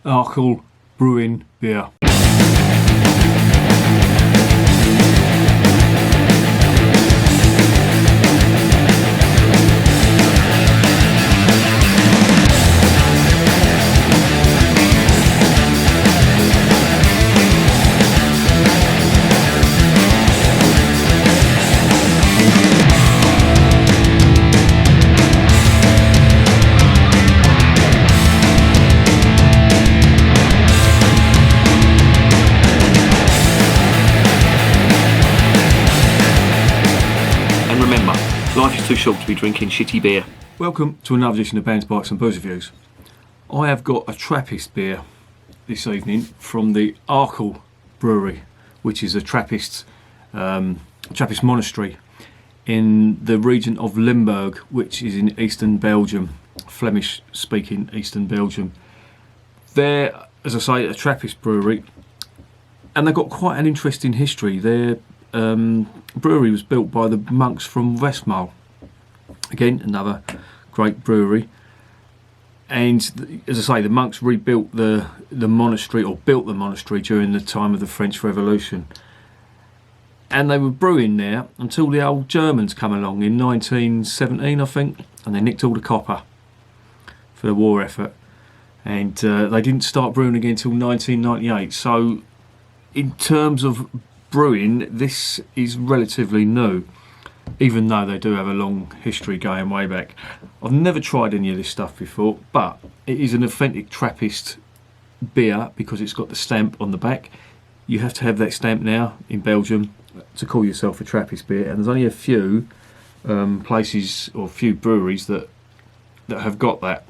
Achel Bruin Bier. Life is too short to be drinking shitty beer. Welcome to another edition of Bands, Bikes and Booze Reviews. I have got a Trappist beer this evening from the Achel Brewery, which is a Trappist monastery in the region of Limburg, which is in eastern Belgium, Flemish-speaking eastern Belgium. They're, as I say, a Trappist brewery, and they've got quite an interesting history. Their brewery was built by the monks from Westmalle. Again, another great brewery. And as I say, the monks rebuilt the monastery, or built the monastery during the time of the French Revolution. And they were brewing there until the old Germans come along in 1917, I think, and they nicked all the copper for the war effort. And they didn't start brewing again until 1998. So in terms of brewing, this is relatively new, even though they do have a long history going way back. I've never tried any of this stuff before, but it is an authentic Trappist beer because it's got the stamp on the back. You have to have that stamp now in Belgium to call yourself a Trappist beer, and there's only a few places or a few breweries that have got that.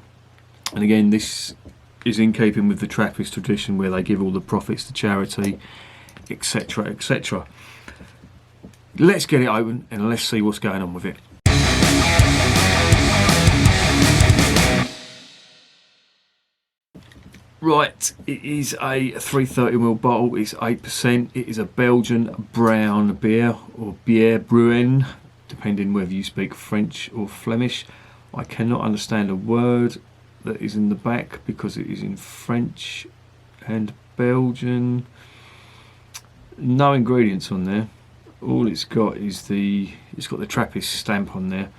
And again, this is in keeping with the Trappist tradition, where they give all the profits to charity, etc, etc. Let's get it open and let's see what's going on with it. Right, it is a 330ml bottle. It's 8%. It is a Belgian brown beer, or Bier, Bruin, depending whether you speak French or Flemish. I cannot understand a word that is in the back because it is in French and Belgian. No ingredients on there. All it's got is it's got the Trappist stamp on there,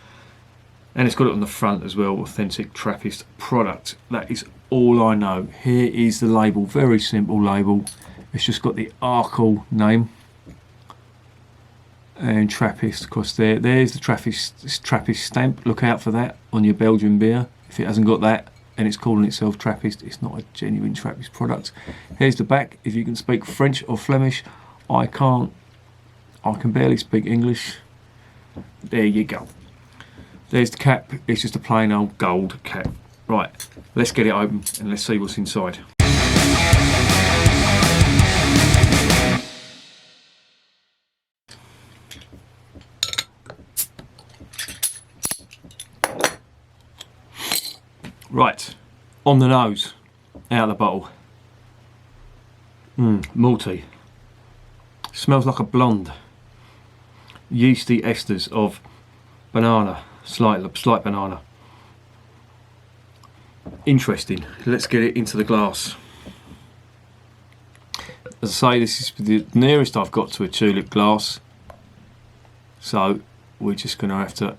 and it's got it on the front as well, authentic Trappist product. That is all I know. Here is the label, very simple label. It's just got the Achel name and Trappist across there. There's the Trappist stamp. Look out for that on your Belgian beer. If it hasn't got that and it's calling itself Trappist, it's not a genuine Trappist product. Here's the back. If you can speak French or Flemish, I can't. I can barely speak English. There you go. There's the cap. It's just a plain old gold cap. Right, let's get it open and let's see what's inside. Right, on the nose, out of the bottle. Malty. Smells like a blonde. Yeasty esters of banana, slight banana. Interesting. Let's get it into the glass. As I say, this is the nearest I've got to a tulip glass, so we're just going to have to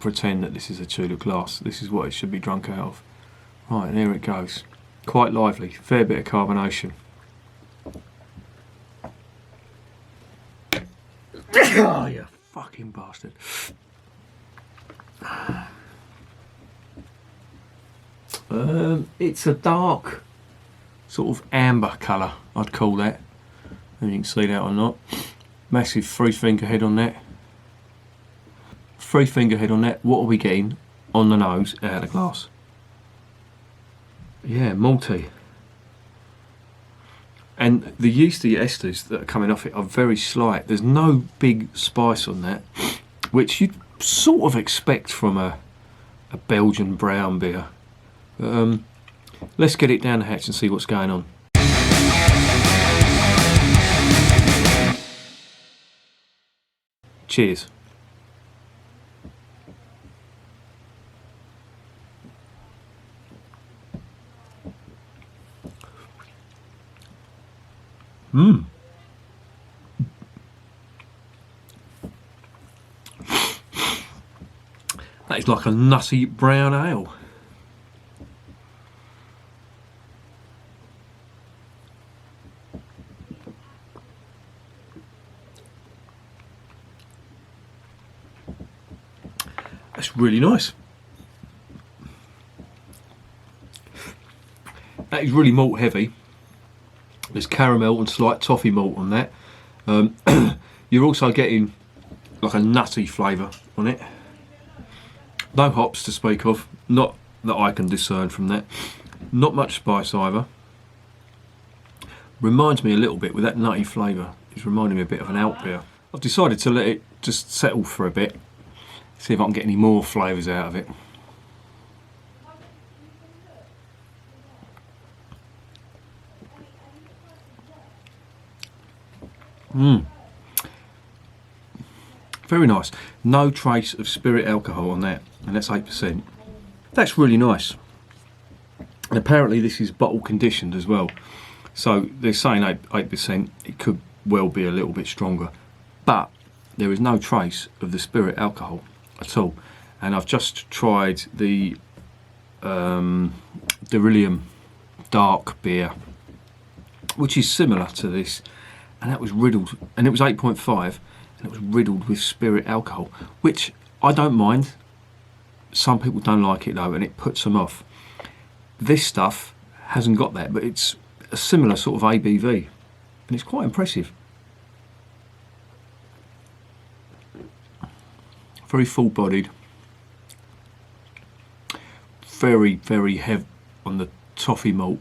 pretend that this is a tulip glass. This is what it should be drunk out of. Right, there it goes. Quite lively, fair bit of carbonation. Oh, you fucking bastard. It's a dark sort of amber colour, I'd call that. If you can see that or not. Massive 3-finger head on that. 3-finger head on that. What are we getting on the nose out of the glass? Yeah, malty. And the yeasty esters that are coming off it are very slight. There's no big spice on that, which you'd sort of expect from a Belgian brown beer. Let's get it down the hatch and see what's going on. Cheers. That is like a nutty brown ale. That's really nice. That is really malt heavy. There's caramel and slight toffee malt on that. You're also getting like a nutty flavour on it. No hops to speak of, not that I can discern from that. Not much spice either. Reminds me a little bit with that nutty flavour. It's reminding me a bit of an alt beer. I've decided to let it just settle for a bit. See if I can get any more flavours out of it. Very nice. No trace of spirit alcohol on that, and that's 8%. That's really nice. And apparently this is bottle conditioned as well. So they're saying 8%. It could well be a little bit stronger, but there is no trace of the spirit alcohol at all. And I've just tried the Beryllium dark beer, which is similar to this, and that was riddled, and it was 8.5, and it was riddled with spirit alcohol, which I don't mind. Some people don't like it though, and it puts them off. This stuff hasn't got that, but it's a similar sort of ABV, and it's quite impressive. Very full-bodied, very, very heavy on the toffee malt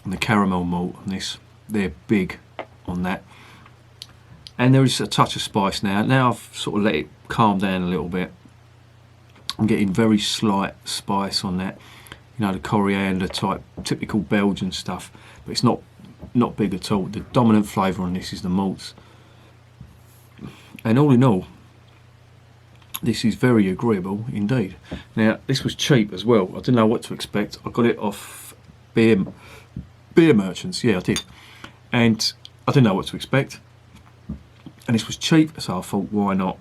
and the caramel malt on this. They're big on that. And there is a touch of spice now. Now I've sort of let it calm down a little bit. I'm getting very slight spice on that. You know, the coriander type, typical Belgian stuff. But it's not big at all. The dominant flavour on this is the malts. And all in all, this is very agreeable indeed. Now, this was cheap as well. I didn't know what to expect. I got it off Bier merchants. Yeah, I did. And I didn't know what to expect. And this was cheap, so I thought, why not?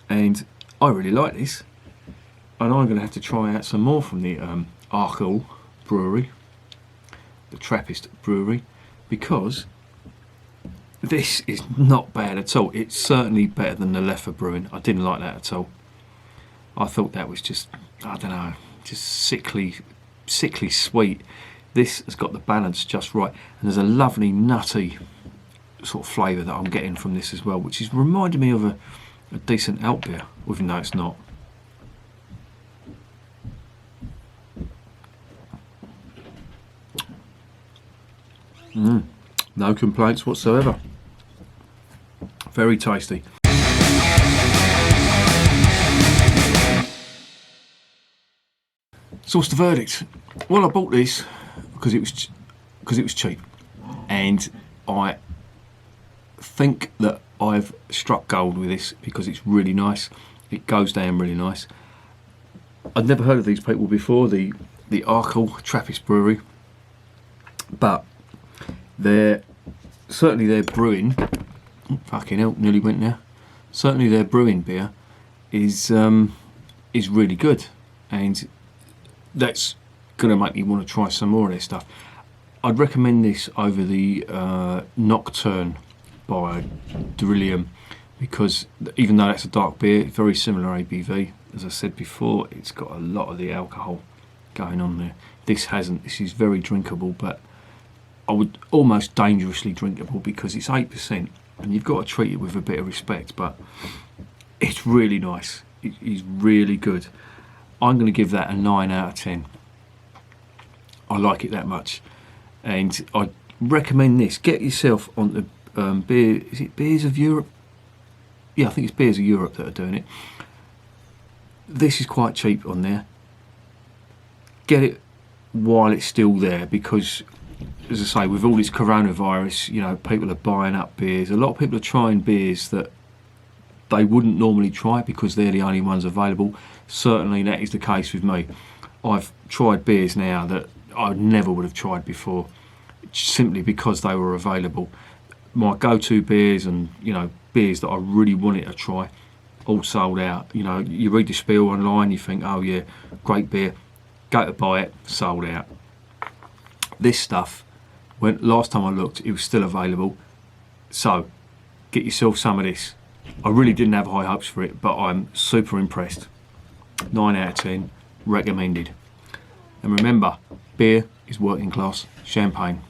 And I really like this. And I'm going to have to try out some more from the Achel Brewery, the Trappist Brewery, because this is not bad at all. It's certainly better than the Leffe Bruin. I didn't like that at all. I thought that was just, I don't know, just sickly sweet. This has got the balance just right, and there's a lovely nutty sort of flavour that I'm getting from this as well, which is reminding me of a decent alt beer, even though it's not. No complaints whatsoever. Very tasty. So what's the verdict? Well, I bought this because it was cheap, and I think that I've struck gold with this because it's really nice. It goes down really nice. I'd never heard of these people before, the Achel Trappist Brewery, but they're certainly their Bruin. Fucking hell, nearly went now. Certainly their Bruin beer is really good, and that's gonna make me want to try some more of their stuff. I'd recommend this over the Nocturne by Beryllium, because even though that's a dark beer, very similar ABV. As I said before, it's got a lot of the alcohol going on there. This hasn't. This is very drinkable, but I would almost dangerously drinkable because it's 8%, and you've got to treat it with a bit of respect. But it's really nice. It is really good. I'm going to give that a 9 out of 10. I like it that much, and I recommend this. Get yourself on the beer. Is it Beers of Europe? Yeah, I think it's Beers of Europe that are doing it. This is quite cheap on there. Get it while it's still there, because, as I say, with all this coronavirus, you know, people are buying up beers. A lot of people are trying beers that they wouldn't normally try because they're the only ones available. Certainly that is the case with me. I've tried beers now that I never would have tried before, simply because they were available. my go-to beers and beers that I really wanted to try, all sold out. You read the spiel online, you think, oh yeah, great beer, go to buy it, sold out. This stuff, last time I looked, it was still available. So get yourself some of this. I really didn't have high hopes for it, but I'm super impressed. 9 out of 10, recommended. And remember, beer is working class champagne.